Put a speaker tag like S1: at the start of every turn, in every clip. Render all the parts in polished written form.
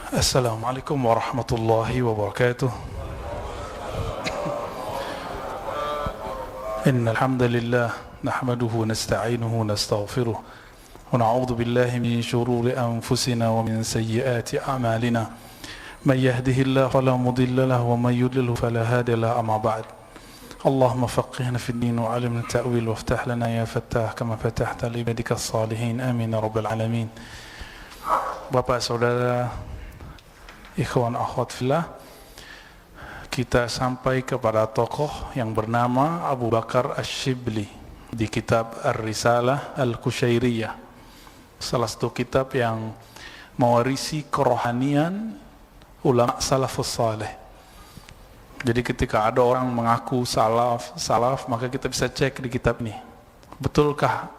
S1: Assalamualaikum warahmatullahi wabarakatuh. Innal hamdalillah nahmaduhu wa nasta'inuhu wa nastaghfiruh wa na'udzu billahi min shururi anfusina wa min sayyiati a'malina. Man yahdihillahu fala mudilla lahu wa man yudlil fala hadiya lahu, amma ba'd. Allahumma faqihna fid din wa 'allimna at-ta'wil waftah lana ya fattah kama fatahta li ibadika as-salihin. Amin ya rabbal alamin. Bapak saudara, ikhwan akhwat fillah, kita sampai kepada tokoh yang bernama Abu Bakar Asy-Syibli di kitab Ar-Risalah Al-Qushairiyah, salah satu kitab yang mewarisi kerohanian ulama salafus saleh. Jadi ketika ada orang mengaku salaf, maka kita bisa cek di kitab ini, betulkah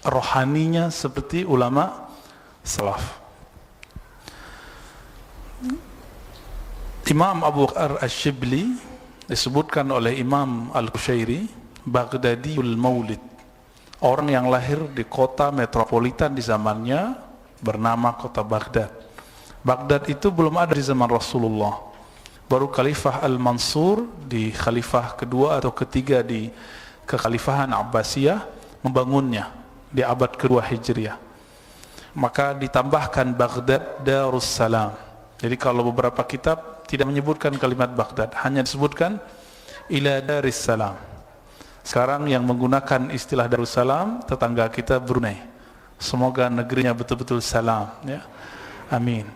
S1: rohaninya seperti ulama salaf. Imam Abu Bakar Asy-Syibli disebutkan oleh Imam Al-Qushairi Baghdadiul Maulid, orang yang lahir di kota metropolitan di zamannya bernama kota Baghdad. Baghdad itu belum ada di zaman Rasulullah, baru Khalifah Al-Mansur di khalifah kedua atau ketiga di kekhalifahan Abbasiyah membangunnya di abad kedua Hijriah. Maka ditambahkan Baghdad Darussalam. Jadi kalau beberapa kitab tidak menyebutkan kalimat Baghdad, hanya disebutkan ila Darussalam. Sekarang yang menggunakan istilah Darussalam tetangga kita Brunei. Semoga negerinya betul-betul salam, ya. Amin.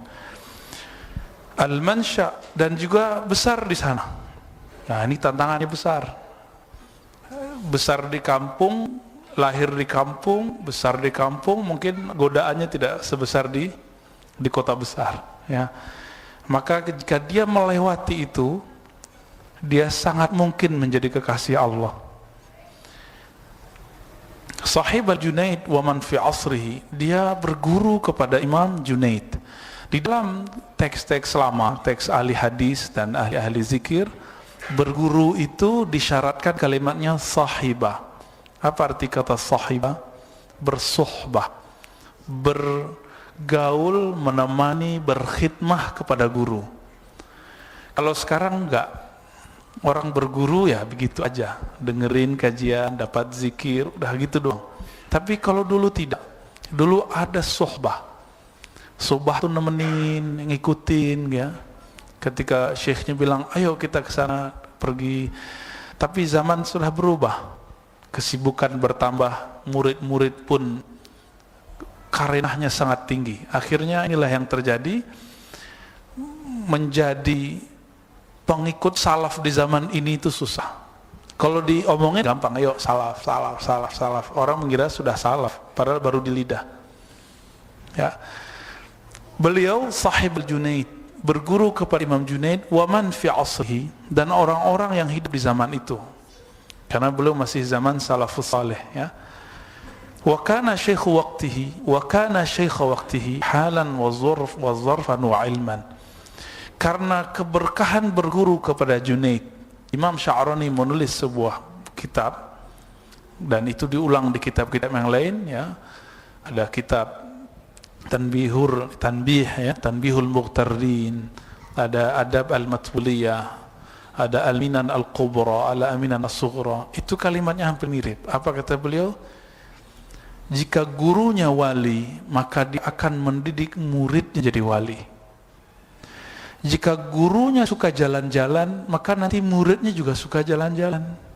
S1: Al-Mansha, dan juga besar di sana. Nah, ini tantangannya besar. Besar di kampung, lahir di kampung, besar di kampung, mungkin godaannya tidak sebesar di kota besar, ya. Maka jika dia melewati itu, dia sangat mungkin menjadi kekasih Allah. Sahib al-Junaid wa man fi asrihi, dia berguru kepada Imam Junaid. Di dalam teks-teks lama, teks ahli hadis dan ahli zikir, berguru itu disyaratkan kalimatnya sahibah. Apa arti kata sahibah? Bersuhbah, bergaul, menemani, berkhidmah kepada guru. Kalau sekarang enggak, orang berguru ya begitu aja, dengerin kajian, dapat zikir, udah gitu doang. Tapi kalau dulu tidak, dulu ada suhbah. Suhbah tuh nemenin, ngikutin, ya. Ketika syekhnya bilang, ayo kita ke sana, pergi. Tapi zaman sudah berubah, kesibukan bertambah, murid-murid pun karenahnya sangat tinggi. Akhirnya inilah yang terjadi, menjadi pengikut salaf di zaman ini itu susah. Kalau diomongin gampang, ayo salaf. Orang mengira sudah salaf, padahal baru di lidah, ya. Beliau sahib al-Junaid, berguru kepada Imam Junaid wa man fi asrihi, dan orang-orang yang hidup di zaman itu, karena beliau masih zaman salafus saleh, ya. Wa kana syaikhu waqtihi halan wa zarfan wa ilman. Karena keberkahan berguru kepada Junaid, Imam Sya'rani menulis sebuah kitab, dan itu diulang di kitab-kitab yang lain, ya. Ada kitab Tanbihul Mughtarrin, ada Adab Al-Matbuliyah, ada Al-Minan Al-Kubra, Al-Aminan As-Sughra. Itu kalimatnya hampir mirip. Apa kata beliau? Jika gurunya wali, maka dia akan mendidik muridnya jadi wali. Jika gurunya suka jalan-jalan, maka nanti muridnya juga suka jalan-jalan.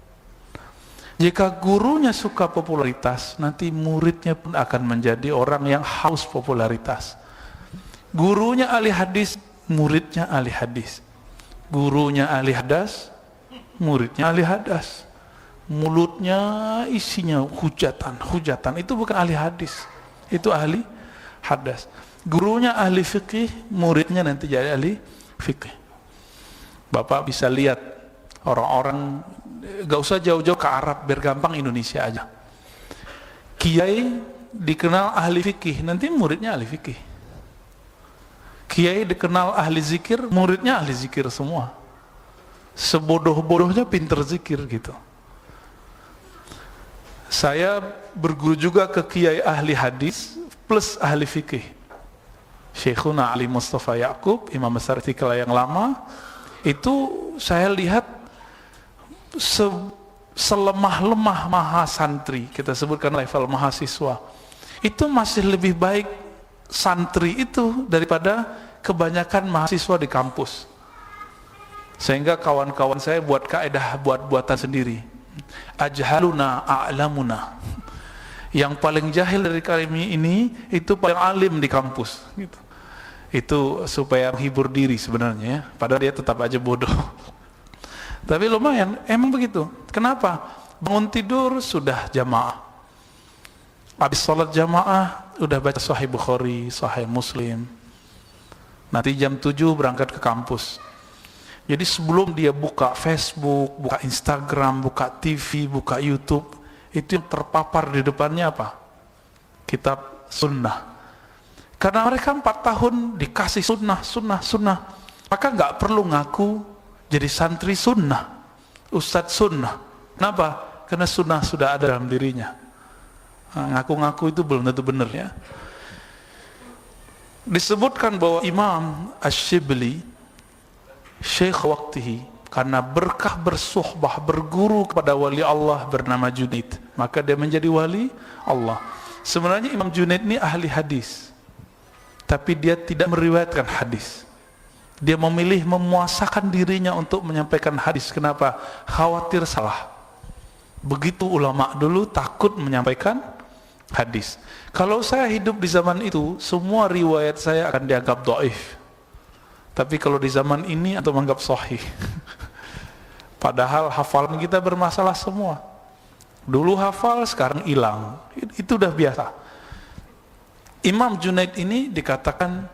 S1: Jika gurunya suka popularitas, nanti muridnya pun akan menjadi orang yang haus popularitas. Gurunya ahli hadis, muridnya ahli hadis. Gurunya ahli hadas, muridnya ahli hadas. Mulutnya isinya hujatan, itu bukan ahli hadis, itu ahli hadas. Gurunya ahli fikih, muridnya nanti jadi ahli fikih. Bapak bisa lihat orang-orang, gak usah jauh-jauh ke Arab, biar gampang Indonesia aja. Kiai dikenal ahli fikih, nanti muridnya ahli fikih. Kiai dikenal ahli zikir, muridnya ahli zikir semua. Sebodoh-bodohnya pinter zikir gitu. Saya berguru juga ke kiai ahli hadis plus ahli fikih. Syekhuna Ali Mustafa Ya'qub, Imam besar Istiqlal yang lama, itu saya lihat selemah-lemah mahasantri, kita sebutkan level mahasiswa, itu masih lebih baik santri itu daripada kebanyakan mahasiswa di kampus. Sehingga kawan-kawan saya buat kaidah buat-buatan sendiri. Ajhaluna a'lamuna. Yang paling jahil dari kami ini itu paling alim di kampus gitu. Itu supaya menghibur diri sebenarnya ya. Padahal dia tetap aja bodoh. Tapi lumayan, emang begitu. Kenapa? Bangun tidur sudah jamaah. Habis sholat jamaah udah baca Sahih Bukhari, Sahih Muslim. Nanti jam 7 berangkat ke kampus. Jadi sebelum dia buka Facebook, buka Instagram, buka TV, buka YouTube, itu yang terpapar di depannya apa? Kitab sunnah. Karena mereka 4 tahun dikasih sunnah. Maka nggak perlu ngaku jadi santri sunnah, ustadz sunnah. Kenapa? Karena sunnah sudah ada dalam dirinya. Ngaku-ngaku itu belum tentu benar ya. Disebutkan bahwa Imam Ash-Shibli Syekh waktihi, karena berkah bersuhbah berguru kepada wali Allah bernama Junaid, maka dia menjadi wali Allah. Sebenarnya Imam Junaid ini ahli hadis, tapi dia tidak meriwayatkan hadis. Dia memilih memuasakan dirinya untuk menyampaikan hadis. Kenapa? Khawatir salah. Begitu ulama dulu takut menyampaikan hadis. Kalau saya hidup di zaman itu, semua riwayat saya akan dianggap dhaif. Tapi kalau di zaman ini atau menganggap sahih. Padahal hafalan kita bermasalah semua. Dulu hafal, sekarang hilang. Itu udah biasa. Imam Junaid ini dikatakan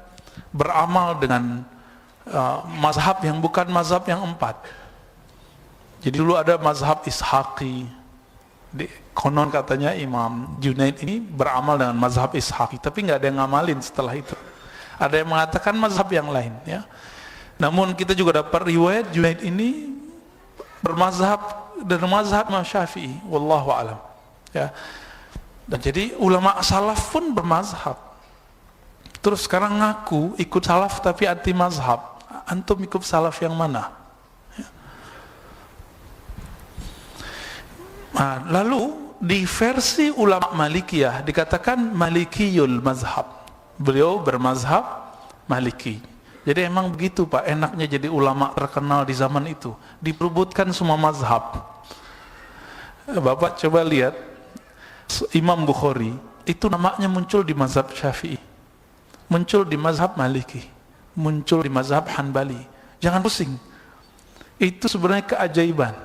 S1: beramal dengan mazhab yang bukan mazhab yang 4. Jadi dulu ada mazhab Ishaqi. Konon katanya Imam Junaid ini beramal dengan mazhab Ishaqi, tapi nggak ada yang ngamalin setelah itu. Ada yang mengatakan mazhab yang lain ya. Namun kita juga dapat riwayat Junaid ini bermazhab dan mazhab Imam Syafi'i, wallahu alam ya. Dan jadi ulama salaf pun bermazhab. Terus sekarang ngaku ikut salaf tapi anti mazhab. Antum ikut salaf yang mana? Ya. Nah, lalu di versi ulama Malikiyah dikatakan Malikiyul mazhab. Beliau bermazhab Maliki. Jadi emang begitu Pak, enaknya jadi ulama terkenal di zaman itu. Diperebutkan semua mazhab. Bapak coba lihat, Imam Bukhari, itu namanya muncul di mazhab Syafi'i. Muncul di mazhab Maliki. Muncul di mazhab Hanbali. Jangan pusing. Itu sebenarnya keajaiban.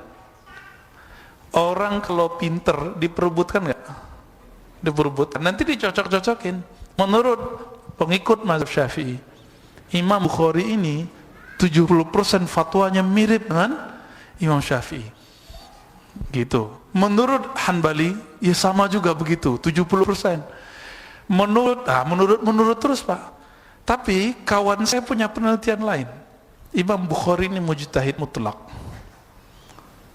S1: Orang kalau pinter diperebutkan nggak? Diperebutkan. Nanti dicocok-cocokin. Menurut pengikut mazhab Syafi'i, Imam Bukhari ini 70% fatwanya mirip dengan Imam Syafi'i. Gitu. Menurut Hanbali, ya sama juga begitu, 70%. Menurut terus Pak. Tapi kawan saya punya penelitian lain. Imam Bukhari ini mujtahid mutlak.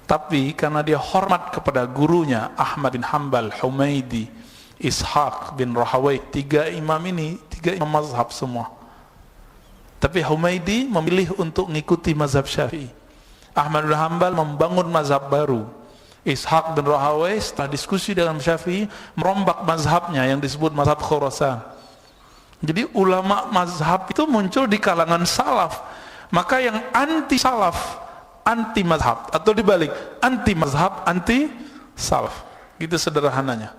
S1: Tapi karena dia hormat kepada gurunya Ahmad bin Hanbal, Humaidi, Ishaq bin Rahawai, 3 imam ini, 3 imam mazhab semua. Tapi Humaidi memilih untuk mengikuti mazhab Syafi'i. Ahmad bin Hanbal membangun mazhab baru. Ishaq bin Rahawai setelah diskusi dengan Syafi'i merombak mazhabnya yang disebut mazhab Khurasan. Jadi ulama mazhab itu muncul di kalangan salaf. Maka yang anti salaf, anti mazhab, atau dibalik, anti mazhab, anti salaf. Gitu sederhananya.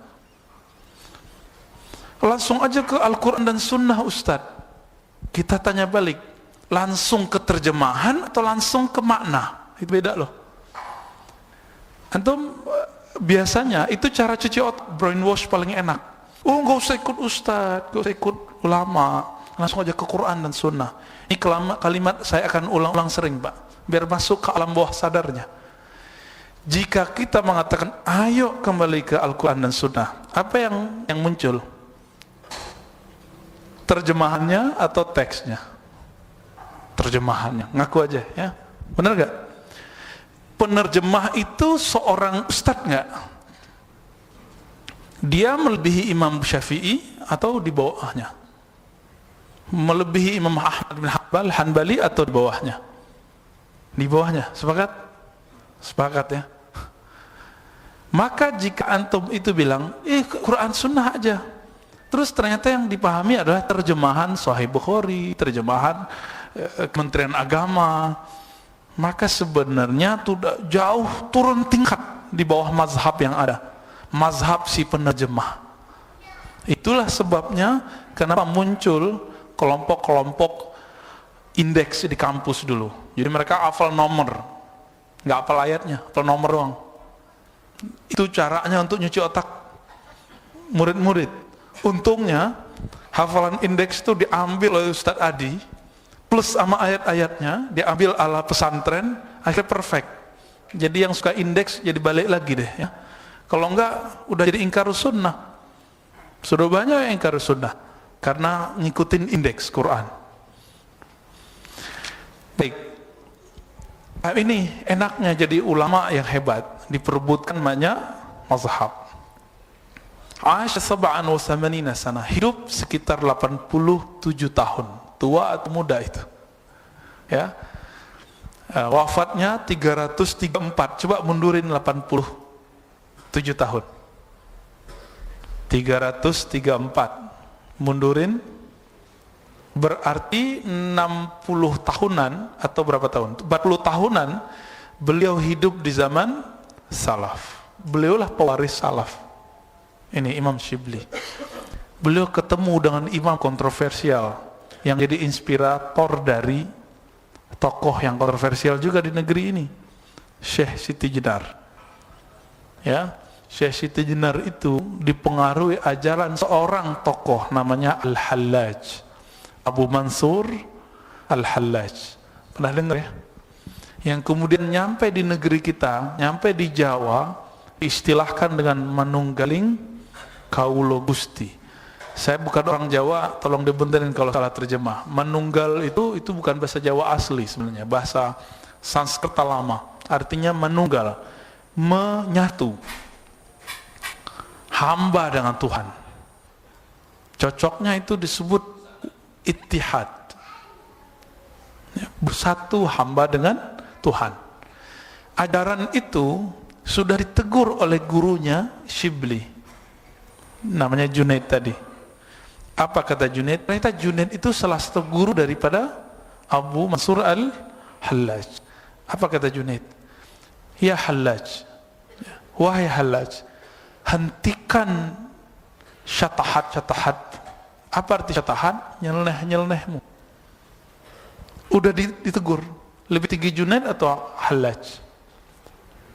S1: Langsung aja ke Al-Quran dan Sunnah Ustadz. Kita tanya balik, langsung ke terjemahan atau langsung ke makna? Itu beda loh. Antum biasanya itu cara cuci otak, brainwash paling enak. Oh nggak usah ikut Ustadz, nggak usah ikut ulama, langsung aja ke Quran dan Sunnah. Ini kalimat saya akan ulang-ulang sering Pak, biar masuk ke alam bawah sadarnya. Jika kita mengatakan ayo kembali ke Al-Quran dan Sunnah, apa yang muncul? Terjemahannya atau teksnya? Terjemahannya, ngaku aja ya. Benar gak? Penerjemah itu seorang ustadz gak? Dia melebihi Imam Syafi'i atau di bawahnya? melebihi Imam Ahmad bin Hanbali atau di bawahnya? Di bawahnya, sepakat? Sepakat ya. Maka jika antum itu bilang, Quran Sunnah aja, terus ternyata yang dipahami adalah terjemahan Sahih Bukhari, terjemahan Kementerian Agama, maka sebenarnya sudah jauh turun tingkat di bawah mazhab yang ada, mazhab si penerjemah. Itulah sebabnya kenapa muncul kelompok-kelompok indeks di kampus dulu. Jadi mereka hafal nomor, nggak hafal ayatnya, hafal nomor doang. Itu caranya untuk nyuci otak murid-murid. Untungnya hafalan indeks itu diambil oleh Ustadz Adi plus sama ayat-ayatnya, diambil ala pesantren, akhirnya perfect. Jadi yang suka indeks jadi balik lagi deh ya. Kalau enggak udah jadi ingkar sunnah. Sudah banyak yang ingkar sunnah karena ngikutin indeks Quran. Baik. Nah, ini enaknya jadi ulama yang hebat, diperebutkan banyak mazhab. Aisyah 87 sana, hidup sekitar 87 tahun, tua atau muda itu. Ya. Wafatnya 334. Coba mundurin 87 tahun. 334. Mundurin berarti 60 tahunan atau berapa tahun? 40 tahunan beliau hidup di zaman salaf. Beliaulah pewaris salaf. Ini Imam Shibli. Beliau ketemu dengan imam kontroversial yang jadi inspirator dari tokoh yang kontroversial juga di negeri ini, Syekh Siti Jenar. Ya, Syekh Siti Jenar itu dipengaruhi ajaran seorang tokoh namanya Al-Hallaj, Abu Mansur Al-Hallaj. Pernah dengar ya? Yang kemudian nyampe di negeri kita, nyampe di Jawa, diistilahkan dengan manunggaling Kaulo Gusti. Saya bukan orang Jawa, tolong dibenterin kalau salah terjemah. Manunggal itu bukan bahasa Jawa asli sebenarnya, bahasa Sanskerta lama. Artinya manunggal, menyatu, hamba dengan Tuhan. Cocoknya itu disebut ittihad, bersatu hamba dengan Tuhan. Ajaran itu sudah ditegur oleh gurunya Shibli, namanya Junaid tadi. Apa kata Junaid? Ternyata Junaid itu salah satu guru daripada Abu Mansur Al-Hallaj. Apa kata Junaid? Ya Hallaj, wahai Hallaj, hentikan syatahat-syatahat. Apa arti syatahat? Nyeleneh-nyelenehmu. Udah ditegur. Lebih tinggi Junaid atau Hallaj?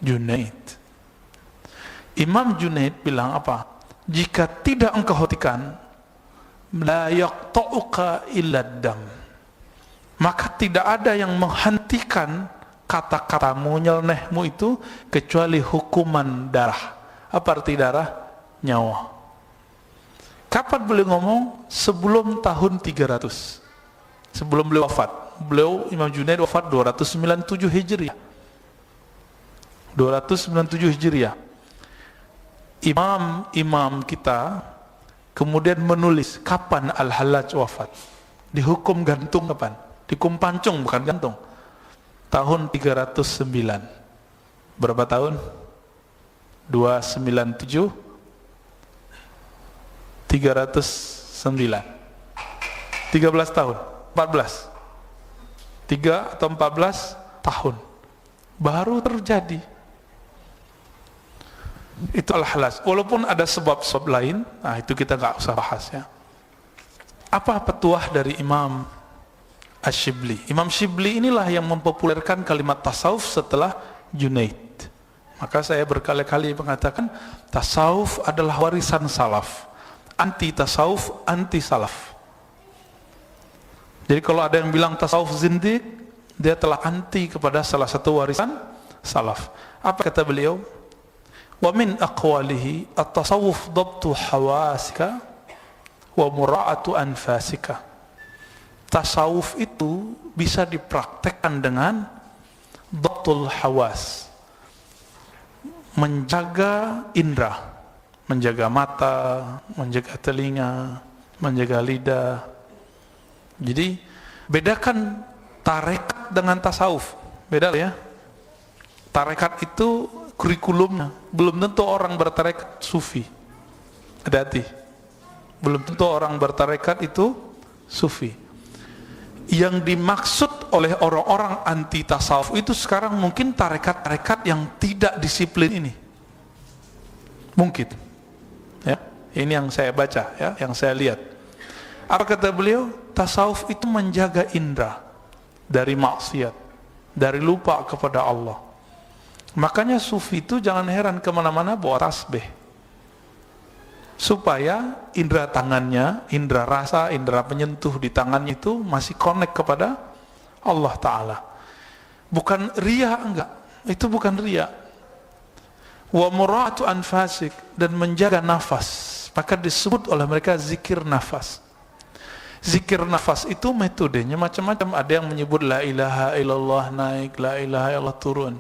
S1: Junaid. Imam Junaid bilang apa? Jika tidak engkau hentikan, la yaqta'uka illa dam, maka tidak ada yang menghentikan kata-katamu, nyelenehmu itu kecuali hukuman darah. Apa arti darah? Nyawa. Kapan beliau ngomong? Sebelum tahun 300, sebelum beliau wafat. Beliau Imam Junaid wafat 297 Hijriah. 297 Hijriah. Imam kita kemudian menulis kapan Al-Hallaj wafat. Dihukum gantung kapan? Dihukum pancung, bukan gantung. Tahun 309. Berapa tahun? 297 309. 13 tahun, 14. 3 atau 14 tahun baru terjadi. Itu Al-Hallaj. Walaupun ada sebab-sebab lain, nah itu kita nggak usah bahas ya. Apa petuah dari Imam Ash-Shibli? Imam Shibli inilah yang mempopulerkan kalimat tasawuf setelah Junaid. Maka saya berkali-kali mengatakan tasawuf adalah warisan salaf. Anti tasawuf, anti salaf. Jadi kalau ada yang bilang tasawuf zindiq, dia telah anti kepada salah satu warisan salaf. Apa kata beliau? Wa min aqwalihi at-tasawuf dhabtu hawasika wa mura'atu anfasika. Tasawuf itu bisa dipraktekkan dengan dhabtul hawas, menjaga indera, menjaga mata, menjaga telinga, menjaga lidah, Jadi bedakan tarekat dengan tasawuf. Beda ya. Tarekat itu kurikulumnya. Belum tentu orang bertarekat sufi. Hati-hati. Belum tentu orang bertarekat itu sufi. Yang dimaksud oleh orang-orang anti tasawuf itu sekarang mungkin tarekat-tarekat yang tidak disiplin ini. Mungkin. Ya, ini yang saya baca ya, yang saya lihat. Apa kata beliau? Tasawuf itu menjaga indera dari maksiat, dari lupa kepada Allah. Makanya sufi itu jangan heran kemana-mana bawa tasbih, supaya indera tangannya, indera rasa, indera penyentuh di tangannya itu masih connect kepada Allah Ta'ala. Bukan riya, enggak, itu bukan riya. Wa mura'atu anfasik, dan menjaga nafas, maka disebut oleh mereka zikir nafas. Zikir nafas itu metodenya macam-macam. Ada yang menyebut la ilaha illallah naik, la ilaha illallah turun.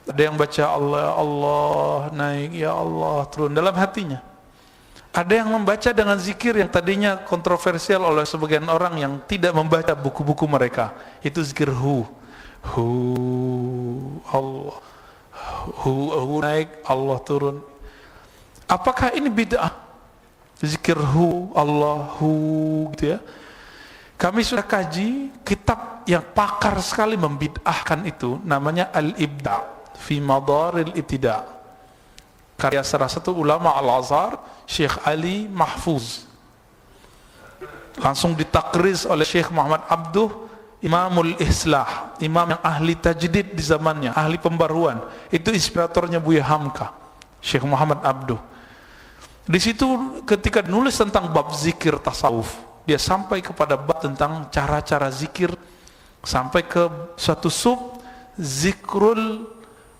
S1: Ada yang baca Allah, Allah naik, ya Allah turun dalam hatinya. Ada yang membaca dengan zikir yang tadinya kontroversial oleh sebagian orang yang tidak membaca buku-buku mereka. Itu zikir hu Allah, hu naik, Allah turun. Apakah ini bid'ah? Zikir hu, Allahu gitu ya. Kami sudah kaji kitab yang pakar sekali membid'ahkan itu, namanya Al-Ibda' fi Madaril Ibtida', karya salah satu ulama Al-Azhar, Syekh Ali Mahfuz. Langsung ditakriz oleh Syekh Muhammad Abduh, Imamul Islah, imam yang ahli tajdid di zamannya, ahli pembaruan. Itu inspiratornya Buya Hamka, Syekh Muhammad Abduh. Di situ ketika nulis tentang bab zikir tasawuf, dia sampai kepada bab tentang cara-cara zikir, sampai ke suatu sub zikrul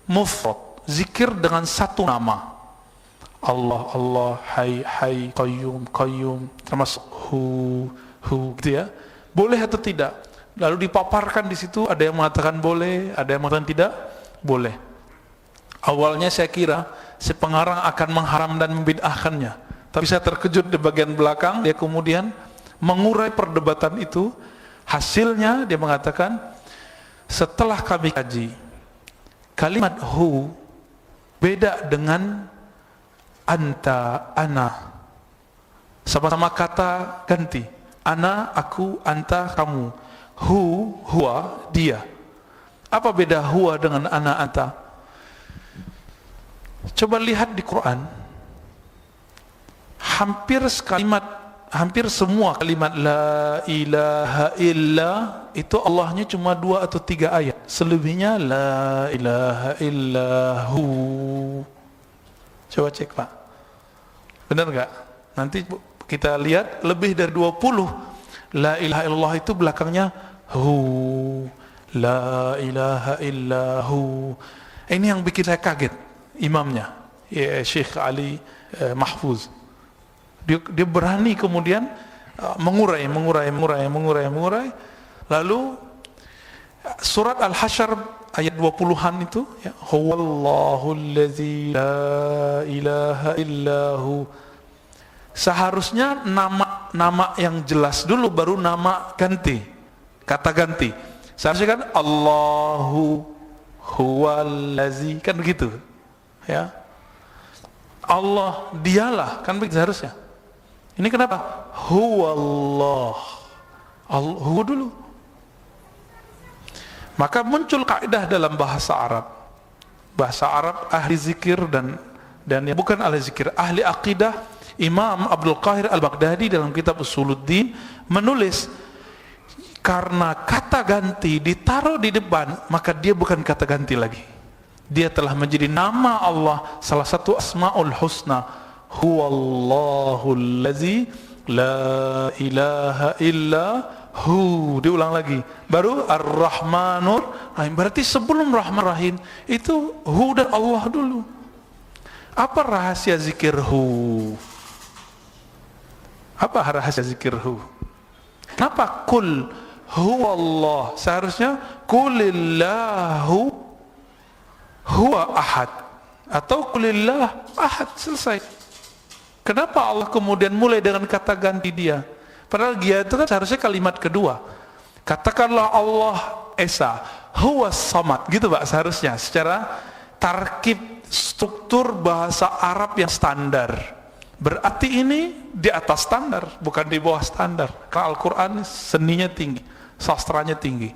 S1: mufrad, zikir dengan satu nama. Allah, Allah, Hai, Hai, Qayyum, Qayyum, termasuk hu gitu ya. Boleh atau tidak? Lalu dipaparkan di situ, ada yang mengatakan boleh, ada yang mengatakan tidak boleh. Awalnya saya kira si pengarang akan mengharam dan membid'ahkannya, tapi saya terkejut di bagian belakang dia kemudian mengurai perdebatan itu. Hasilnya dia mengatakan, setelah kami kaji, kalimat hu beda dengan anta, ana, sama-sama kata ganti. Ana, aku, anta, kamu. Hu, huwa, dia. Apa beda huwa dengan ana, anta? Coba lihat di Quran, hampir semua kalimat la ilaha illa itu Allahnya cuma 2 atau 3 ayat. Selebihnya la ilaha illahu. Coba cek Pak, benar nggak? Nanti kita lihat lebih dari 20 la ilaha illallah itu belakangnya hu, la ilaha illahu. Ini yang bikin saya kaget. Imamnya ya, Syekh Ali Mahfuz, dia berani kemudian mengurai. Lalu surat Al-Hasyr ayat 20-an itu ya, huwallahu allazi la ilaha illahu. Seharusnya nama yang jelas dulu, baru nama ganti, kata ganti. Seharusnya kan Allahu huwallazi, kan begitu ya. Allah dialah, kan begitu seharusnya. Ini kenapa? Huwallah, Allah dulu. Maka muncul kaidah dalam bahasa Arab. Bahasa Arab ahli zikir dan yang bukan ahli zikir, ahli akidah. Imam Abdul Qahir Al-Baghdadi dalam kitab Usuluddin menulis, karena kata ganti ditaruh di depan, maka dia bukan kata ganti lagi. Dia telah menjadi nama Allah, salah satu Asmaul Husna. Huwallahu allazi la ilaha illa hu. Diulang lagi. Baru Ar-Rahmanur Rahim. Berarti sebelum Rahman Rahim itu hu dan Allah dulu. Apa rahasia zikir hu? Apa rahasia zikir hu? Kenapa kul huwallah? Seharusnya kulillahu huwa ahad atau kulillah ahad, selesai. Kenapa Allah kemudian mulai dengan kata ganti dia? Padahal Gia itu kan seharusnya kalimat kedua. Katakanlah Allah Esa, Huwas Samad, gitu Pak seharusnya. Secara tarkib struktur bahasa Arab yang standar. Berarti ini di atas standar, bukan di bawah standar. Karena Al-Quran seninya tinggi, sastranya tinggi.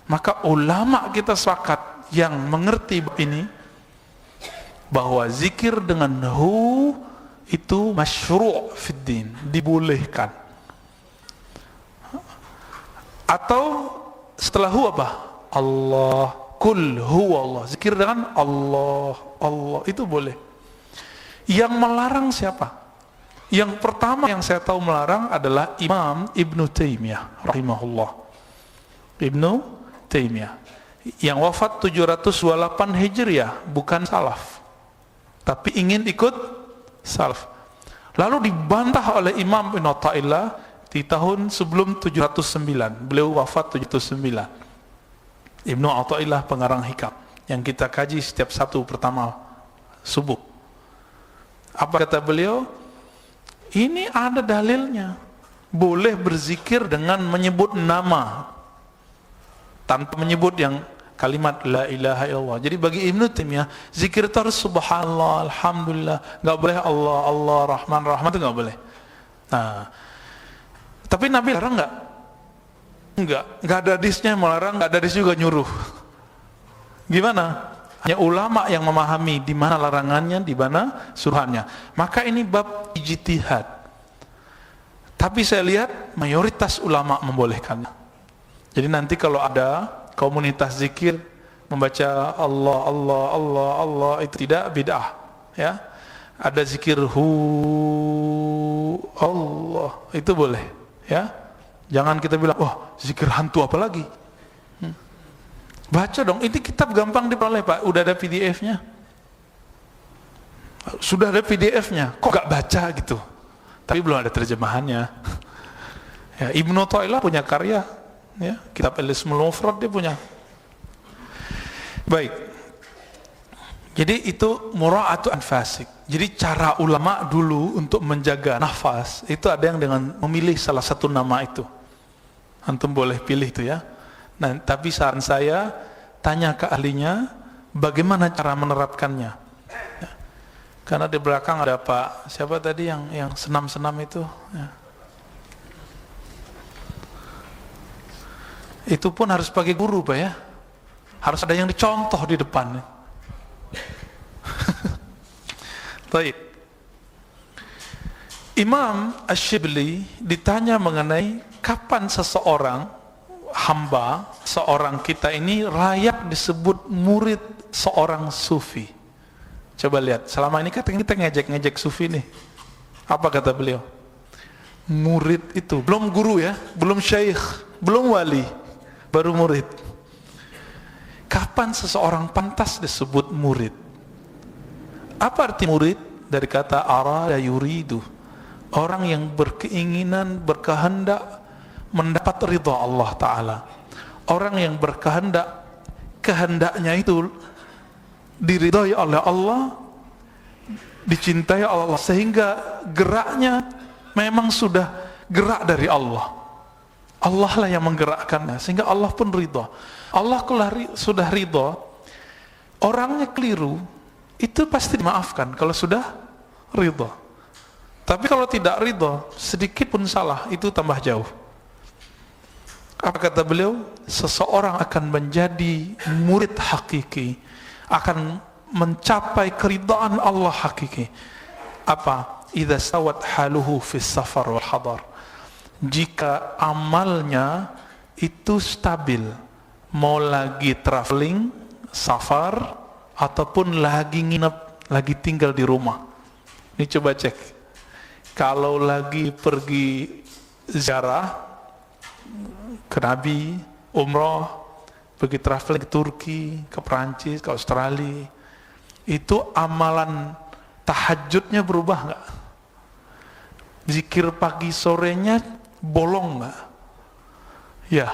S1: Maka ulama kita sepakat yang mengerti ini, bahwa zikir dengan hu itu masyru' fid din, dibolehkan. Atau setelah hu apa? Allah, kul huwa Allah. Zikir dengan Allah, Allah itu boleh. Yang melarang siapa? Yang pertama yang saya tahu melarang adalah Imam Ibnu Taimiyah rahimahullah. Ibnu Taimiyah yang wafat 728 Hijriah, bukan salaf, tapi ingin ikut salaf. Lalu dibantah oleh Imam Ibnu Athaillah di tahun sebelum 709. Beliau wafat 709. Ibnu Athaillah pengarang Hikam yang kita kaji setiap Sabtu pertama subuh. Apa kata beliau? Ini ada dalilnya. Boleh berzikir dengan menyebut nama tanpa menyebut yang kalimat la ilaha illallah. Jadi bagi Ibnu Taimiyah, zikir itu harus subhanallah, alhamdulillah, enggak boleh Allah, Allah, Rahman, Rahman, itu enggak boleh. Nah, tapi Nabi larang enggak? Enggak ada hadisnya melarang, enggak ada hadis juga nyuruh. Gimana? Hanya ulama yang memahami di mana larangannya, di mana suruhannya. Maka ini bab ijtihad. Tapi saya lihat mayoritas ulama membolehkannya. Jadi nanti kalau ada komunitas zikir membaca Allah, Allah, Allah, Allah, itu tidak bid'ah, ya. Ada zikir hu Allah, itu boleh, ya. Jangan kita bilang, wah, zikir hantu apa lagi? Baca dong, ini kitab gampang diperoleh Pak, udah ada PDF-nya. Sudah ada PDF-nya, kok gak baca gitu? Tapi belum ada terjemahannya. Ya, Ibnu Athaillah punya karya, ya, kitab Al-Ismul Mufrad dia punya. Baik. Jadi itu mura'atu anfasik. Jadi cara ulama dulu untuk menjaga nafas itu ada yang dengan memilih salah satu nama itu. Antum boleh pilih itu ya. Nah, tapi saran saya tanya ke ahlinya bagaimana cara menerapkannya. Ya. Karena di belakang ada Pak siapa tadi yang senam-senam itu. Ya. Itu pun harus pakai guru Pak ya. Harus ada yang dicontoh di depan. Baik. Imam Asy-Syibli ditanya mengenai kapan seseorang hamba, seorang kita ini layak disebut murid seorang sufi. Coba lihat, selama ini kita ngejek-ngejek sufi nih. Apa kata beliau? Murid itu, belum guru ya, belum syekh, belum wali, baru murid. Kapan seseorang pantas disebut murid? Apa arti murid? Dari kata arada yuridu, orang yang berkeinginan, berkehendak mendapat ridha Allah Ta'ala. Orang yang berkehendak, kehendaknya itu diridhai oleh Allah, dicintai Allah, sehingga geraknya memang sudah gerak dari Allah. Allah lah yang menggerakkannya, sehingga Allah pun ridha. Allah kalau sudah ridha, orangnya keliru, itu pasti dimaafkan kalau sudah ridha. Tapi kalau tidak ridha, sedikit pun salah, itu tambah jauh. Apa kata beliau? Seseorang akan menjadi murid hakiki, akan mencapai keridhaan Allah hakiki. Apa? Idza sawat haluhu fis safar wal hadar. Jika amalnya itu stabil, mau lagi traveling, safar, ataupun lagi nginep, lagi tinggal di rumah. Ini coba cek. Kalau lagi pergi ziarah ke Nabi, umrah, pergi traveling ke Turki, ke Perancis, ke Australia, itu amalan tahajudnya berubah nggak? Zikir pagi sorenya bolong nggak? Ya.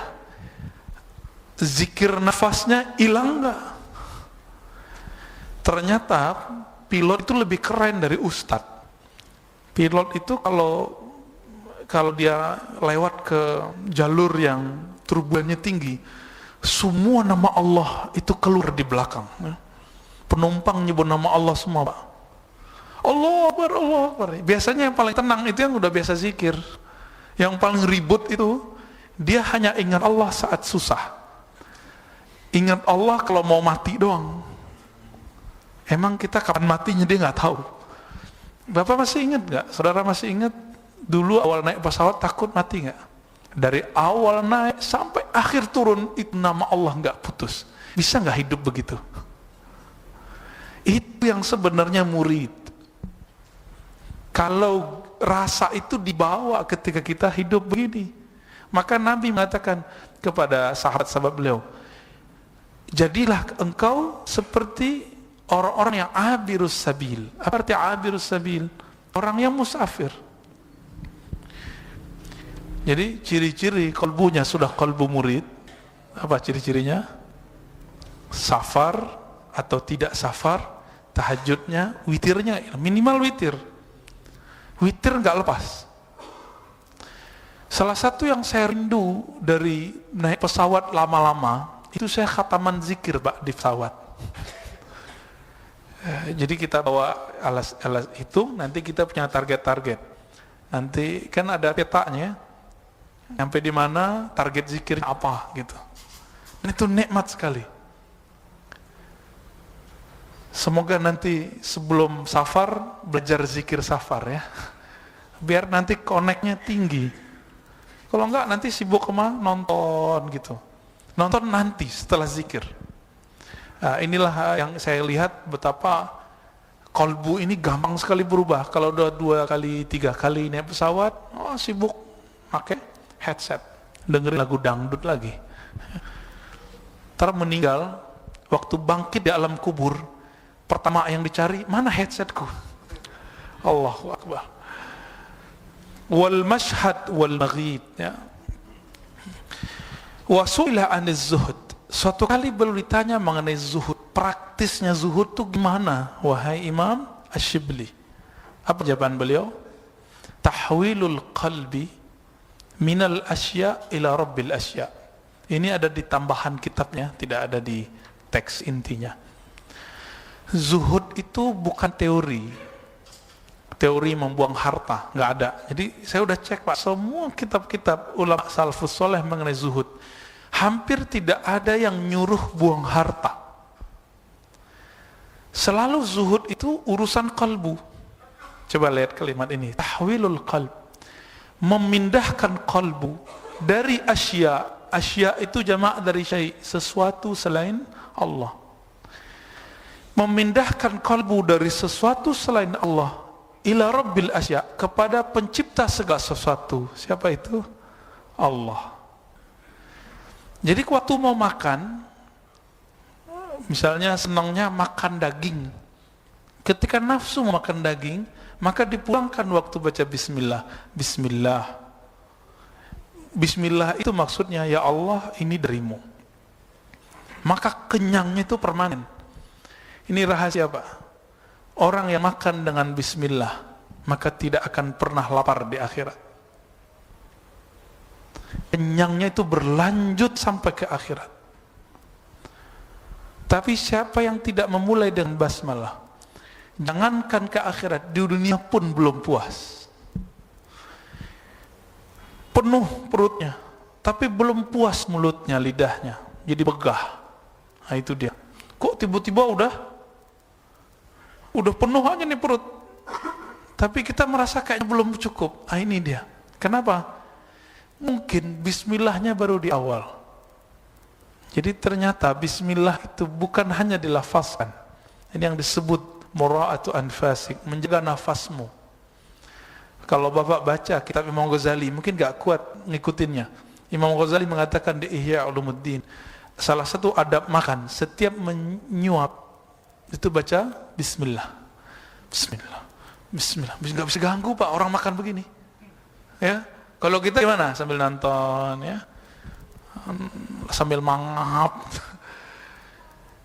S1: Zikir nafasnya hilang nggak? Ternyata pilot itu lebih keren dari ustadz. Pilot itu kalau kalau dia lewat ke jalur yang turbulennya tinggi, semua nama Allah itu keluar di belakang. Penumpang nyebut nama Allah semua, Pak. Allah Akbar, Allah Akbar. Biasanya yang paling tenang itu yang udah biasa zikir. Yang paling ribut itu dia hanya ingat Allah saat susah. Ingat Allah kalau mau mati doang. Emang kita kapan matinya dia nggak tahu. Bapak masih ingat nggak? Saudara masih ingat dulu awal naik pesawat takut mati nggak? Dari awal naik sampai akhir turun itu nama Allah nggak putus. Bisa nggak hidup begitu? Itu yang sebenarnya murid. Kalau rasa itu dibawa ketika kita hidup begini, maka Nabi mengatakan kepada sahabat-sahabat beliau, jadilah engkau seperti orang-orang yang abirus sabil. Apa arti abirus sabil? Orang yang musafir. Jadi ciri-ciri kalbunya sudah kalbu murid. Apa ciri-cirinya? Safar atau tidak safar, tahajudnya, witirnya minimal witir. Witir nggak lepas. Salah satu yang saya rindu dari naik pesawat lama-lama itu saya khataman zikir, Pak, di pesawat. Jadi kita bawa alas hitung, nanti kita punya target-target. Nanti kan ada petanya, sampai di mana target zikirnya apa gitu. Dan itu nikmat sekali. Semoga nanti sebelum safar belajar zikir safar ya, biar nanti connect-nya tinggi. Kalau enggak nanti sibuk nonton gitu. Nonton nanti setelah zikir. Nah, inilah yang saya lihat betapa kolbu ini gampang sekali berubah. Kalau udah 2 kali 3 kali naik pesawat, sibuk pakai headset, dengerin lagu dangdut lagi. Ntar meninggal, waktu bangkit di alam kubur, pertama yang dicari, mana headsetku? Allahu Akbar. Wal mashhad wal maghib ya. Wa su'ila 'aniz zuhud. Suatu kali beliau ditanya mengenai zuhud, praktisnya zuhud itu gimana wahai Imam Asy-Syibli? Apa jawaban beliau? Tahwilul qalbi minal asya ila rabbil asya. Ini ada di tambahan kitabnya, tidak ada di teks intinya. Zuhud itu bukan teori membuang harta, nggak ada. Jadi saya udah cek, Pak, semua kitab-kitab ulama salafus soleh mengenai zuhud, hampir tidak ada yang nyuruh buang harta. Selalu zuhud itu urusan kalbu. Coba lihat kalimat ini, tahwilul qalb, memindahkan kalbu dari asya. Asya itu jamak dari syai', sesuatu selain Allah. Memindahkan kalbu dari sesuatu selain Allah ila rabbil asya, kepada pencipta segala sesuatu. Siapa itu? Allah. Jadi waktu mau makan, misalnya senangnya makan daging, ketika nafsu mau makan daging, maka dipulangkan waktu baca bismillah. Bismillah. Bismillah itu maksudnya, ya Allah, ini darimu. Maka kenyangnya itu permanen. Ini rahasia, Pak. Orang yang makan dengan bismillah, maka tidak akan pernah lapar di akhirat. Kenyangnya itu berlanjut sampai ke akhirat. Tapi siapa yang tidak memulai dengan basmalah, jangankan ke akhirat, di dunia pun belum puas. Penuh perutnya, tapi belum puas mulutnya, lidahnya, jadi begah. Nah itu dia. Kok tiba-tiba udah penuh aja nih perut, tapi kita merasa kayaknya belum cukup. Ah ini dia. Kenapa? Mungkin bismillahnya baru di awal. Jadi ternyata bismillah itu bukan hanya dilafazkan. Ini yang disebut mura'atu anfasik, menjaga nafasmu. Kalau Bapak baca kitab Imam Ghazali, mungkin gak kuat ngikutinnya. Imam Ghazali mengatakan di Ihya Ulumuddin, salah satu adab makan, setiap menyuap itu baca bismillah. Bismillah. Bismillah. Gak bisa ganggu, Pak, orang makan begini. Ya. Kalau kita gimana? Sambil nonton, ya, sambil mangap.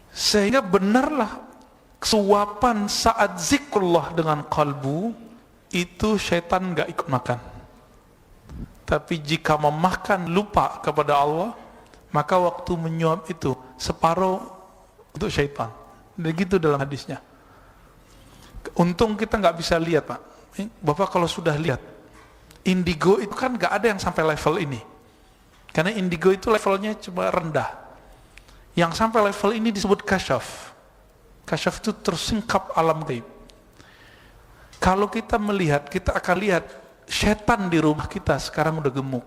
S1: Sehingga benarlah suapan saat zikrullah dengan kalbu, itu syaitan gak ikut makan. Tapi jika memakan lupa kepada Allah, maka waktu menyuap itu separuh untuk syaitan. Begitu dalam hadisnya. Untung kita nggak bisa lihat, Pak. Bapak kalau sudah lihat, indigo itu kan nggak ada yang sampai level ini. Karena indigo itu levelnya cuma rendah. Yang sampai level ini disebut kasyaf. Kasyaf itu tersingkap alam gaib. Kalau kita melihat, kita akan lihat setan di rumah kita sekarang udah gemuk.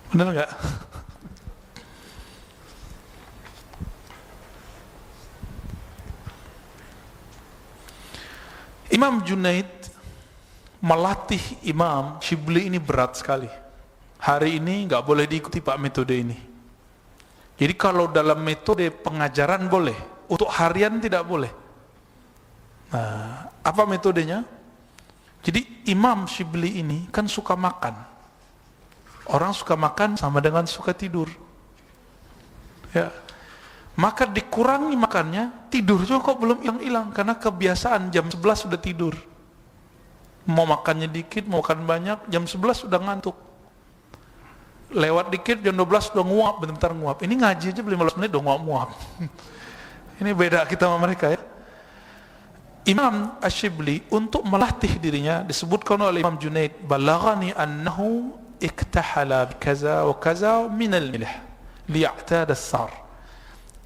S1: Benar nggak? Imam Junaid melatih Imam Shibli ini berat sekali. Hari ini nggak boleh diikuti Pak metode ini. Jadi kalau dalam metode pengajaran boleh, untuk harian tidak boleh. Nah, apa metodenya? Jadi Imam Shibli ini kan suka makan. Orang suka makan sama dengan suka tidur. Ya. Maka dikurangi makannya, tidur juga kok belum hilang-hilang karena kebiasaan jam 11 sudah tidur. Mau makannya dikit, mau makan banyak, jam 11 sudah ngantuk. Lewat dikit jam 12 sudah nguap, bentar nguap. Ini ngaji aja belum 15 menit udah nguap-nguap. Ini beda kita sama mereka ya. Imam Ash-Shibli untuk melatih dirinya disebutkan oleh Imam Junaid, balaghani annahu iktahala kaza wa kaza min al-milh liya'tada as-sar.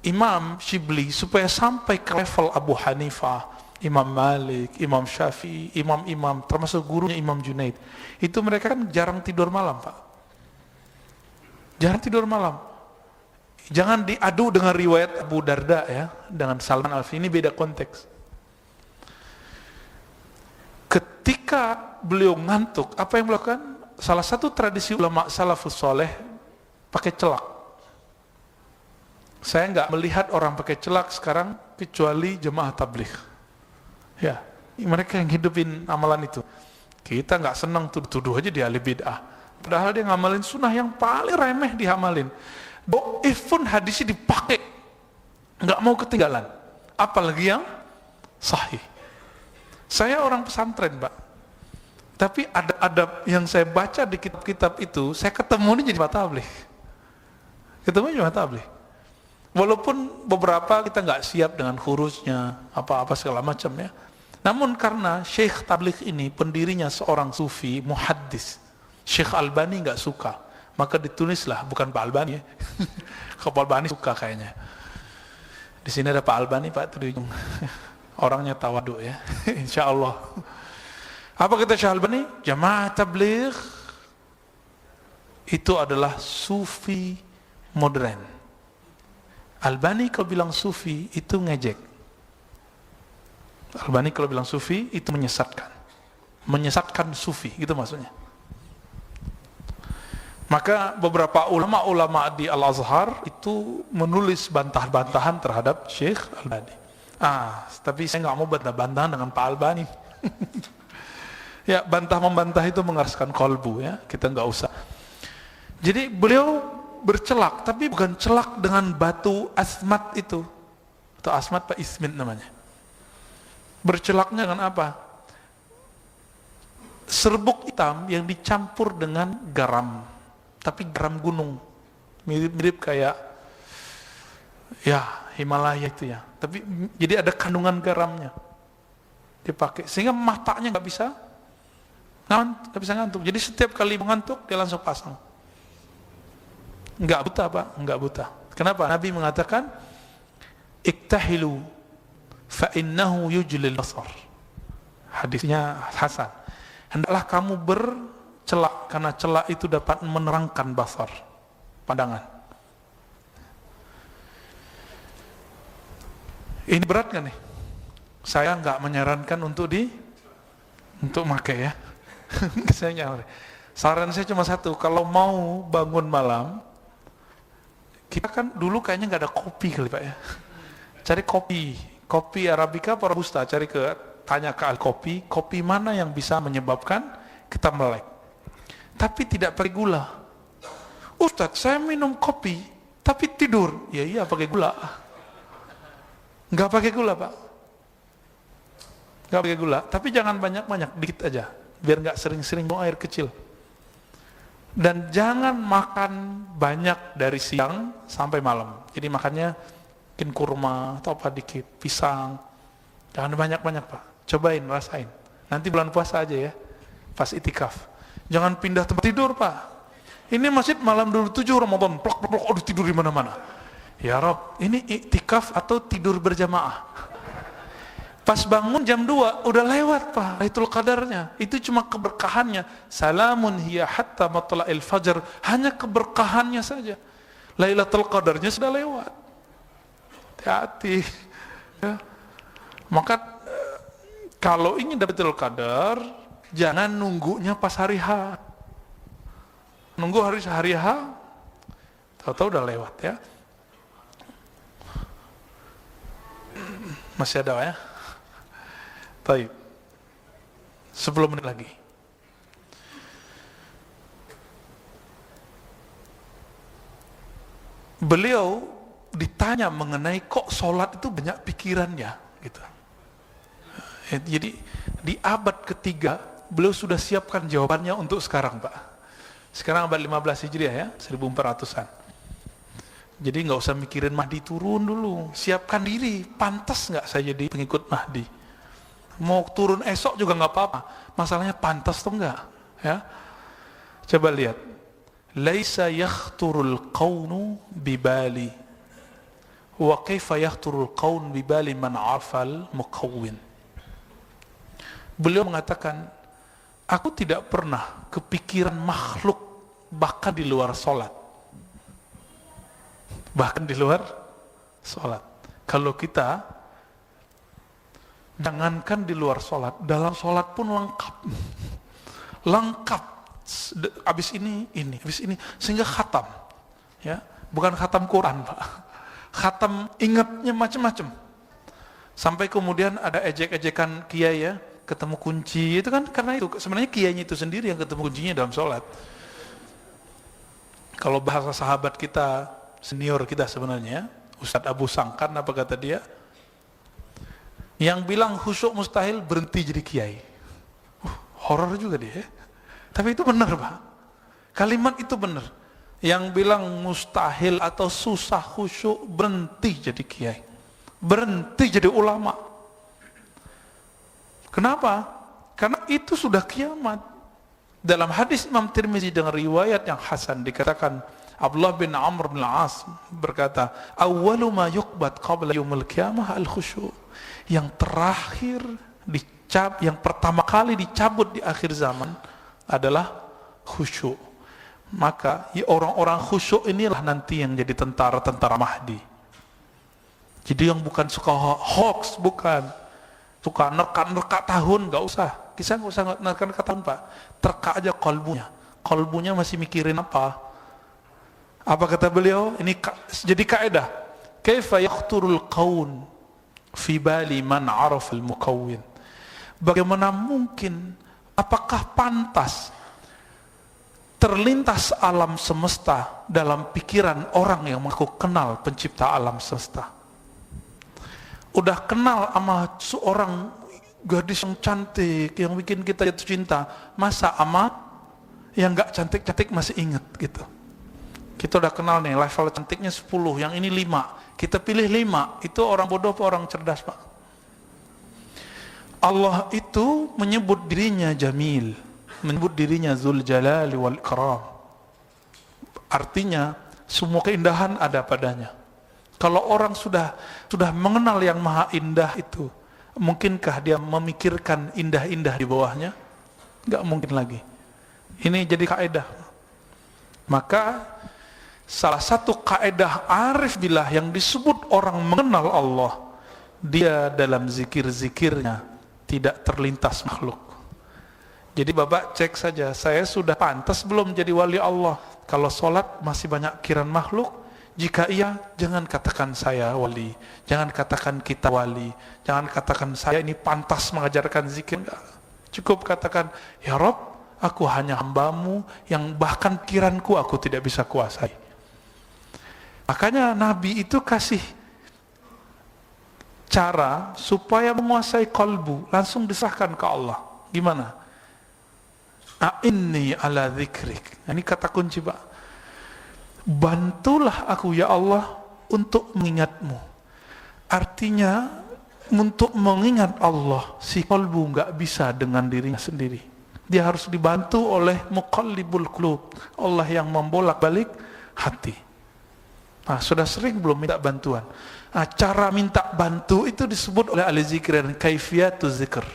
S1: Imam Shibli supaya sampai ke level Abu Hanifah, Imam Malik, Imam Syafi'i, imam-imam termasuk gurunya Imam Junaid, itu mereka kan jarang tidur malam, Pak. Jarang tidur malam. Jangan diadu dengan riwayat Abu Darda ya, dengan Salman Al-Farisi, ini beda konteks. Ketika beliau ngantuk, apa yang melakukan? Salah satu tradisi ulama salafus soleh pakai celak. Saya nggak melihat orang pakai celak sekarang kecuali jemaah tabligh. Ya, mereka yang hidupin amalan itu. Kita nggak senang tuduh-tuduh aja dia ahli bid'ah. Padahal dia ngamalin sunnah yang paling remeh dihamalin. Do'if pun hadisnya dipakai, nggak mau ketinggalan. Apalagi yang sahih. Saya orang pesantren, Pak. Tapi ada adab yang saya baca di kitab-kitab itu, saya ketemu ini jadi tabligh. Ketemu jadi tabligh. Walaupun beberapa kita nggak siap dengan hurufnya, apa-apa segala macam ya. Namun karena Syekh tabligh ini pendirinya seorang sufi, muhaddis, Syekh Albani nggak suka, maka ditulislah, bukan Pak Albani ya. Kalau Pak Albani suka kayaknya. Di sini ada Pak Albani, Pak, di ujung. Orangnya tawaduk ya, insya Allah. Apa kata Syekh Albani? Jamaah tabligh itu adalah sufi modern. Albani kalau bilang sufi itu ngejek. Albani kalau bilang sufi itu menyesatkan sufi, gitu maksudnya. Maka beberapa ulama-ulama di Al-Azhar itu menulis bantah-bantahan terhadap Syekh Albani. Tapi saya nggak mau bantah-bantahan dengan Pak Albani. Ya, bantah-membantah itu mengeraskan kolbu ya, kita nggak usah. Jadi beliau bercelak, tapi bukan celak dengan batu asmat itu, atau asmat Pak Ismit namanya. Bercelaknya dengan apa? Serbuk hitam yang dicampur dengan garam, tapi garam gunung, mirip-mirip kayak ya Himalaya itu ya. Tapi jadi ada kandungan garamnya dipakai, sehingga matanya nggak bisa ngantuk. Jadi setiap kali mengantuk dia langsung pasang. Nggak buta, Pak, nggak buta. Kenapa? Nabi mengatakan, iktahilu fa innahu yujlil basar. Hadisnya hasan. Hendaklah kamu bercelak karena celak itu dapat menerangkan basar, pandangan. Ini berat kan nih? Saya nggak menyarankan untuk pakai ya. Saran saya cuma satu, kalau mau bangun malam, kita kan dulu kayaknya nggak ada kopi kali Pak ya. Cari kopi Arabica atau Robusta, tanya ke ahli kopi mana yang bisa menyebabkan kita melek. Tapi tidak pakai gula. Ustadz, saya minum kopi tapi tidur. Ya iya pakai gula. Nggak pakai gula, Pak. Nggak pakai gula, tapi jangan banyak-banyak, dikit aja. biar nggak sering-sering buang air kecil. Dan jangan makan banyak dari siang sampai malam. Jadi makannya mungkin kurma atau apa dikit, pisang. Jangan banyak-banyak Pak. Cobain, rasain. Nanti bulan puasa aja ya, pas itikaf. Jangan pindah tempat tidur Pak. Ini masjid malam dulu 7 Ramadan, plok, aduh tidur di mana-mana. Ya Rob, ini itikaf atau tidur berjamaah? Pas bangun jam 2, udah lewat Pak, Lailatul Qadarnya. Itu cuma keberkahannya. Salamun hiya hatta matla'il fajr. Hanya keberkahannya saja. Lailatul Qadarnya sudah lewat. Hati-hati. Ya. Maka kalau ingin dapat Lailatul Qadar, jangan nunggunya pas hari H. Nunggu hari H, tahu-tahu udah lewat ya. Masih ada ya? Baik. 10 menit lagi. Beliau ditanya mengenai kok sholat itu banyak pikirannya gitu. Jadi di abad ketiga beliau sudah siapkan jawabannya untuk sekarang Pak. Sekarang abad 15 Hijriah ya, 1400-an. Jadi nggak usah mikirin Mahdi turun dulu, siapkan diri, pantas nggak saya jadi pengikut Mahdi? Mau turun esok juga nggak apa-apa, masalahnya pantas tuh nggak? Ya, coba lihat, laisa yakhturul qaunu bibali, wa kaifa yakhturul qaun bibali man afal muqawwin. Beliau mengatakan, aku tidak pernah kepikiran makhluk bahkan di luar sholat. Bahkan di luar sholat. Kalau kita, jangankan di luar sholat, dalam sholat pun lengkap. Lengkap. Habis ini, habis ini. Sehingga khatam. Ya, bukan khatam Quran Pak. Khatam ingatnya macam-macam. Sampai kemudian ada ejek-ejekan kiai ya, ketemu kunci, itu kan karena itu sebenarnya kiainya itu sendiri yang ketemu kuncinya dalam sholat. Kalau bahasa sahabat kita, senior kita sebenarnya, Ustadz Abu Sangkan, apa kata dia? Yang bilang khusyuk mustahil berhenti jadi kiai. Horor juga dia. Tapi itu benar Pak. Kalimat itu benar. Yang bilang mustahil atau susah khusyuk berhenti jadi kiai. Berhenti jadi ulama. Kenapa? Karena itu sudah kiamat. Dalam hadis Imam Tirmizi dengan riwayat yang hasan dikatakan Abdullah bin Amr bin Al-As berkata, "Awwalu ma yuqbad qabla yaumil qiyamah al-khusyu'." Yang terakhir yang pertama kali dicabut di akhir zaman adalah khusyuk. Maka orang-orang khusyuk inilah nanti yang jadi tentara-tentara Mahdi. Jadi yang bukan suka hoax, bukan suka nerka-nerka tahun, nggak usah. Kisah nggak usah nerka-nerka tahun Pak. Terka aja kolbunya. Kolbunya masih mikirin apa? Apa kata beliau? Ini jadi kaidah. Kaifa yakhturul qaun fi bali man arafal mukawwin. Bagaimana mungkin, apakah pantas terlintas alam semesta dalam pikiran orang yang mengaku kenal pencipta alam semesta? Udah kenal sama seorang gadis yang cantik, yang bikin kita jatuh cinta, masa sama yang gak cantik-cantik masih inget gitu? Kita udah kenal nih, level cantiknya 10, yang ini 5, kita pilih 5, itu orang bodoh apa orang cerdas Pak? Allah itu menyebut dirinya Jamil, menyebut dirinya Dzul Jalali wal Ikram. Artinya semua keindahan ada padanya. Kalau orang sudah mengenal yang maha indah itu, mungkinkah dia memikirkan indah-indah di bawahnya? Enggak mungkin lagi. Ini jadi kaidah. Maka salah satu kaidah arif billah yang disebut orang mengenal Allah, dia dalam zikir-zikirnya tidak terlintas makhluk. Jadi Bapak cek saja, saya sudah pantas belum jadi wali Allah? Kalau sholat masih banyak kiran makhluk? Jika iya, jangan katakan saya wali, jangan katakan kita wali, jangan katakan saya ini pantas mengajarkan zikir. Enggak. Cukup katakan, ya Rob, aku hanya hambamu yang bahkan pikiranku aku tidak bisa kuasai. Makanya Nabi itu kasih cara supaya menguasai kalbu, langsung diserahkan ke Allah. Gimana? A'inni ala dzikrik. Ini kata kunci, Pak. Bantulah aku ya Allah untuk mengingatmu. Artinya untuk mengingat Allah, si qalbu nggak bisa dengan dirinya sendiri. Dia harus dibantu oleh muqallibul qulub, Allah yang membolak-balik hati. Nah, sudah sering belum minta bantuan? Nah, cara minta bantu itu disebut oleh ahli zikir dan kaifiyatuz zikr.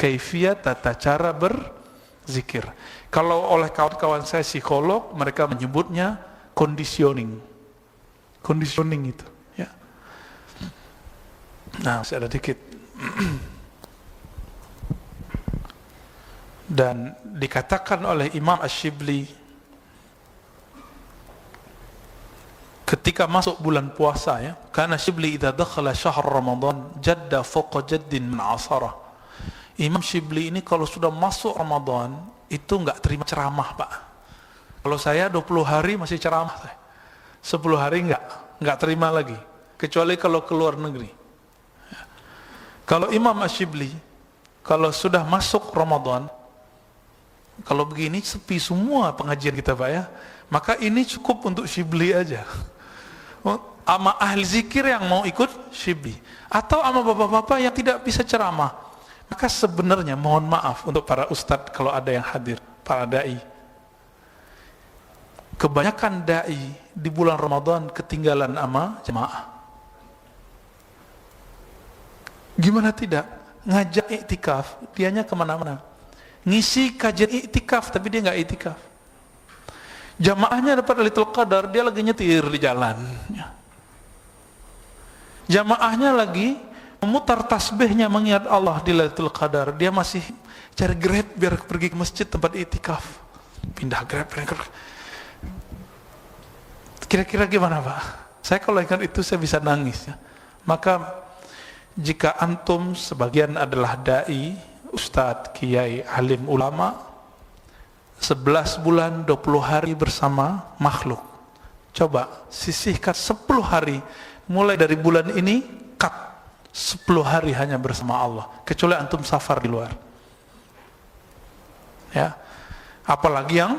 S1: Kaifiyat tata cara berzikir. Kalau oleh kawan-kawan saya psikolog, mereka menyebutnya conditioning. Conditioning itu, ya. Nah, masih ada dikit. Dan dikatakan oleh Imam Ash-Shibli ketika masuk bulan puasa, ya, karena Shibli idza dakhala syahr Ramadan jadda fawqa jaddin min asara. Imam Shibli ini kalau sudah masuk Ramadan itu enggak terima ceramah, Pak. Kalau saya 20 hari masih ceramah, 10 hari enggak terima lagi, kecuali kalau keluar negeri. Kalau Imam Ash-Shibli kalau sudah masuk Ramadan, kalau begini sepi semua pengajian kita, Pak, ya, maka ini cukup untuk Shibli aja. Ama ahli zikir yang mau ikut Shibli, atau ama bapak-bapak yang tidak bisa ceramah, maka sebenarnya mohon maaf untuk para ustadz kalau ada yang hadir, para dai. Kebanyakan dai di bulan Ramadan ketinggalan ama jemaah. Gimana tidak? Ngajak iktikaf, dianya kemana-mana. Ngisi kajian iktikaf, tapi dia nggak iktikaf. Jamaahnya dapat Lailatul Qadar, dia lagi nyetir di jalan. Jamaahnya lagi memutar tasbihnya mengingat Allah di Lailatul Qadar, dia masih cari Grab biar pergi ke masjid tempat iktikaf. Pindah Grab. Kira-kira gimana, Pak? Saya kalau ingat itu saya bisa nangis, ya. Maka jika antum sebagian adalah dai, ustadz, kiai, alim, ulama, 11 bulan 20 hari bersama makhluk, coba sisihkan 10 hari mulai dari bulan ini, cut 10 hari hanya bersama Allah, kecuali antum safar di luar, ya. Apalagi yang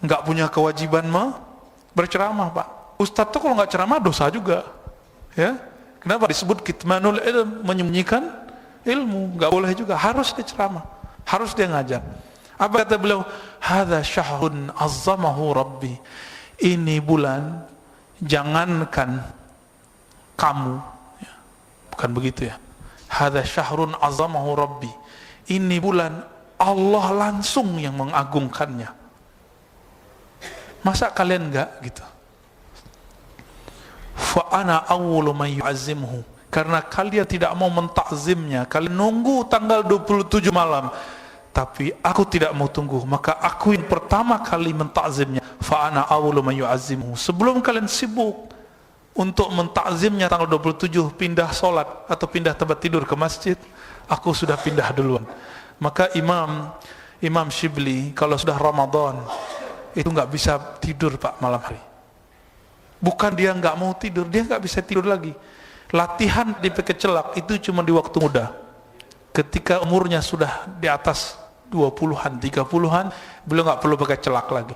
S1: nggak punya kewajiban berceramah, Pak. Ustadz tuh kalau nggak ceramah dosa juga, ya. Kenapa disebut kitmanul ilm, menyembunyikan ilmu? Nggak boleh juga, harus dia ceramah, harus dia ngajar. Apa kata beliau? Hadza syahrun azzamahu rabbi. Ini bulan, jangankan kamu, ya, bukan begitu, ya. Hadza syahrun azzamahu rabbi. Ini bulan Allah langsung yang mengagungkannya. Masa kalian enggak gitu? Fa ana awwalu man yu'azzimhu. Karena kalian tidak mau mentakzimnya, kalian nunggu tanggal 27 malam, tapi aku tidak mau tunggu, maka aku yang pertama kali mentakzimnya. Fa ana awwalu man yu'azzimhu. Sebelum kalian sibuk untuk mentakzimnya tanggal 27, pindah sholat atau pindah tempat tidur ke masjid, aku sudah pindah duluan. Maka Imam Shibli kalau sudah Ramadan itu nggak bisa tidur, Pak, malam hari. Bukan dia nggak mau tidur, dia nggak bisa tidur lagi. Latihan di pekecelak itu cuma di waktu muda. Ketika umurnya sudah di atas 20-an, 30-an, beliau nggak perlu pakai celak lagi.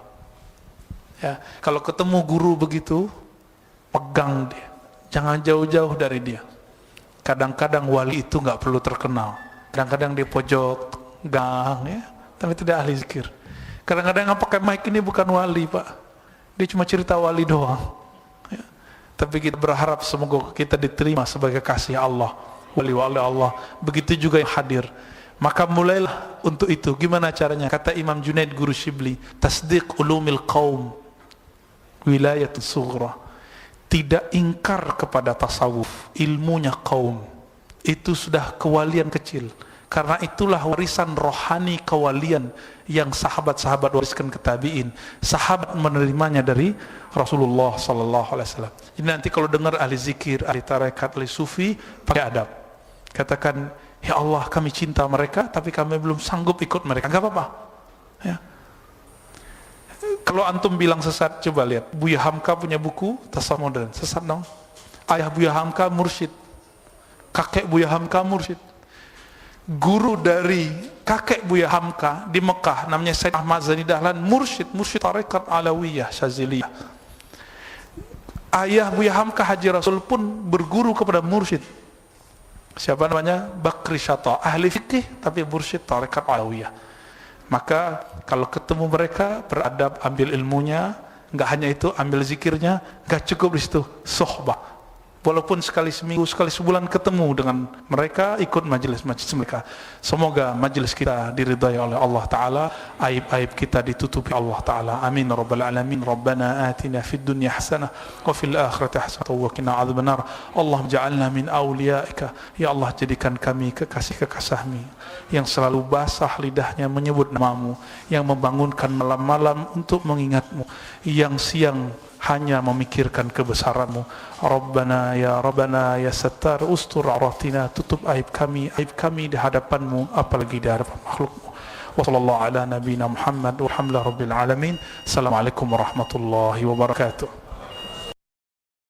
S1: Ya, kalau ketemu guru begitu, pegang dia, jangan jauh-jauh dari dia. Kadang-kadang wali itu nggak perlu terkenal. Kadang-kadang di pojok gang, ya, tapi tidak ahli zikir. Kadang-kadang yang pakai mic ini bukan wali, Pak. Dia cuma cerita wali doang. Tapi kita berharap semoga kita diterima sebagai kasih Allah, wali-wali Allah. Begitu juga yang hadir. Maka mulailah untuk itu. Gimana caranya? Kata Imam Junaid guru Shibli, tasdiq ulumil qaum wilayatun sughra. Tidak ingkar kepada tasawuf, ilmunya kaum. Itu sudah kewalian kecil. Karena itulah warisan rohani kewalian yang sahabat-sahabat wariskan ke tabi'in. Sahabat menerimanya dari Rasulullah sallallahu alaihi wasallam. Jadi nanti kalau dengar ahli zikir, ahli tarekat, ahli sufi, pakai adab. Katakan, ya Allah, kami cinta mereka, tapi kami belum sanggup ikut mereka. Enggak apa-apa. Ya. Kalau antum bilang sesat, coba lihat. Buya Hamka punya buku Tasawuf Modern. Sesat dong. Ayah Buya Hamka mursyid. Kakek Buya Hamka mursyid. guru dari kakek Buya Hamka di Mekah, namanya Said Ahmad Zani Dahlan, mursyid tarekat Alawiyah Syaziliyah. Ayah Buya Hamka Haji Rasul pun berguru kepada mursyid, siapa namanya? Bakri Syata, ahli fikih tapi mursyid tarekat Alawiyah. Maka kalau ketemu mereka, beradab, ambil ilmunya. Enggak hanya itu, ambil zikirnya. Enggak cukup di situ, sohbah. Walaupun sekali seminggu, sekali sebulan ketemu dengan mereka, ikut majelis-majelis mereka. Semoga majelis kita diridhai oleh Allah Ta'ala, aib-aib kita ditutupi Allah Ta'ala. Amin rabbal alamin. Rabbana atina fid dunya hasanah wa fil akhirati hasanah wa qina adzabannar. Allahumma ja'alna min awliyaika. Ya Allah, jadikan kami kekasih-kekasihmu yang selalu basah lidahnya menyebut namamu, yang membangunkan malam-malam untuk mengingatmu, yang siang hanya memikirkan kebesaranmu. Rabbana ya Sattar, ustur auratina, tutup aib kami di hadapanmu, apalagi di hadapan makhlukmu. Wa sallallahu ala nabiyina Muhammad walhamdulillahi rabbil alamin. Assalamualaikum warahmatullahi wabarakatuh.